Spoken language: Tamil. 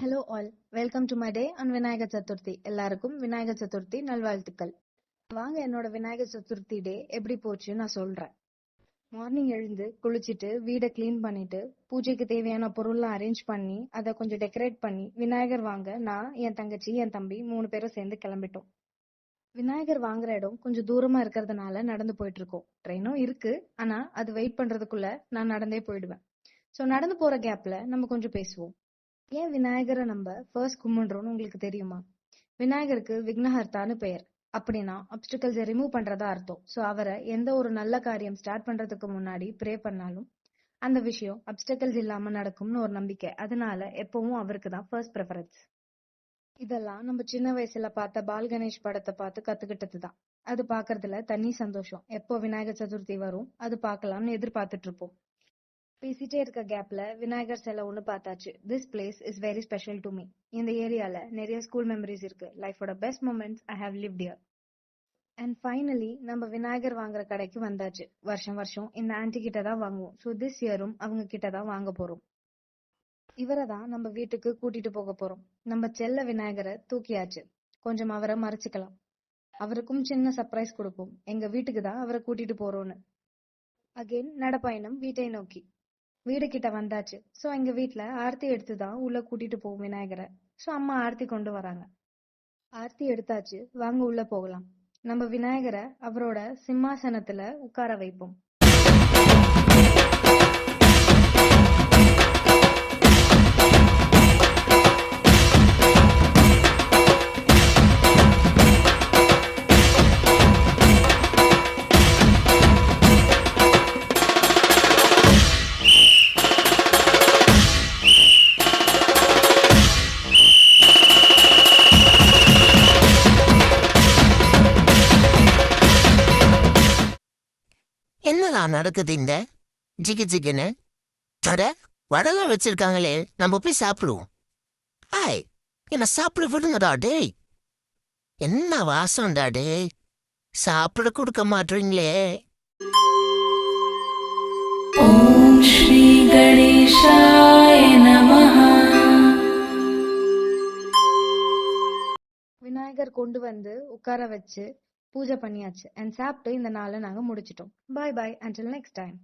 Hello all, welcome to my day on Vinayagar Chaturthi. எல்லாருக்கும் விநாயகர் சதுர்த்தி நல்வாழ்த்துக்கள். வாங்க என்னோட விநாயகர் சதுர்த்தி டே எப்படி போச்சுன்னு நான் சொல்றேன். மார்னிங் எழுந்து குளிச்சுட்டு வீடை கிளீன் பண்ணிட்டு பூஜைக்கு தேவையான பொருள்லாம் அரேஞ்ச் பண்ணி அதை கொஞ்சம் டெக்கரேட் பண்ணி விநாயகர் வாங்க நான், என் தங்கச்சி, என் தம்பி 3 பேரும் சேர்ந்து கிளம்பிட்டோம். விநாயகர் வாங்குற இடம் கொஞ்சம் தூரமா இருக்கிறதுனால நடந்து போயிட்டு இருக்கோம். ட்ரெயினும் இருக்கு, ஆனா அது வெயிட் பண்றதுக்குள்ள நான் நடந்தே போயிடுவேன். ஸோ நடந்து போற கேப்ல நம்ம கொஞ்சம் பேசுவோம். ஏன் விநாயகரை நம்ம ஃபர்ஸ்ட் கும்பிடுறோம்னு உங்களுக்கு தெரியுமா? விநாயகருக்கு விக்னஹர்த்தான்னு பெயர். அப்படின்னா அப்டிகல்ஸை ரிமூவ் பண்றதா அர்த்தம். ஸோ அவரை எந்த ஒரு நல்ல காரியம் ஸ்டார்ட் பண்றதுக்கு முன்னாடி ப்ரே பண்ணாலும் அந்த விஷயம் அப்டிகல்ஸ் இல்லாம நடக்கும்னு ஒரு நம்பிக்கை. அதனால எப்பவும் அவருக்கு தான் ஃபர்ஸ்ட் ப்ரெஃபரன்ஸ். இதெல்லாம் நம்ம சின்ன வயசுல பார்த்த பால் கணேஷ் படத்தை பார்த்து கத்துக்கிட்டது தான். அது பாக்குறதுல தனி சந்தோஷம். எப்போ விநாயகர் சதுர்த்தி வரும் அது பார்க்கலாம்னு எதிர்பார்த்துட்டு இருப்போம். பேசிட்டே இருக்க கேப்ல விநாயகர் சிலை ஒண்ணு பார்த்தாச்சு. This place is very special to me. இந்த ஏரியால நிறைய ஸ்கூல் மெமரிஸ் இருக்கு. லைஃபோட best moments I have lived here. And finally நம்ம விநாயகர் வாங்குற கடைக்கு வந்தாச்சு. வருஷம் வருஷம் இந்த ஆன்டி கிட்ட தான் வாங்குவோம். ஸோ திஸ் இயரும் அவங்க கிட்ட தான் வாங்க போறோம். இவரை தான் நம்ம வீட்டுக்கு கூட்டிட்டு போக போறோம். நம்ம செல்ல விநாயகரை தூக்கியாச்சு. கொஞ்சம் அவரை மறைச்சுக்கலாம். அவருக்கும் சின்ன சர்ப்ரைஸ் கொடுப்போம். எங்க வீட்டுக்கு தான் அவரை கூட்டிட்டு போறோம்னு. அகைன் நடப்பயணம் வீட்டை நோக்கி. வீடு கிட்ட வந்தாச்சு. சோ எங்க வீட்ல ஆர்த்தி எடுத்துதான் உள்ள கூட்டிட்டு போவோம் விநாயகரை. சோ அம்மா ஆர்த்தி கொண்டு வராங்க. ஆர்த்தி எடுத்தாச்சு, வாங்க உள்ள போகலாம். நம்ம விநாயகரை அவரோட சிம்மாசனத்துல உட்கார வைப்போம். என்னதான் நடக்குது இந்த ஜிகி ஜிகின்னு? அட, வடலாம் வச்சிருக்காங்களே, நம்ம போய் சாப்பிடுவோம். ஆய், என்ன சாப்பிட விடுங்கடா டேய். என்ன வாசம்டா டேய், சாப்பிட கொடுக்க மாட்டீங்களே. ஓம் ஸ்ரீ கணேசாய நமஹ. விநாயகர் கொண்டு வந்து உட்கார வச்சு பூஜை பண்ணியாச்சு. அண்ட் சாப்பிட்டு இந்த நாளை நாங்க முடிச்சிட்டோம். பாய் பாய், until next time.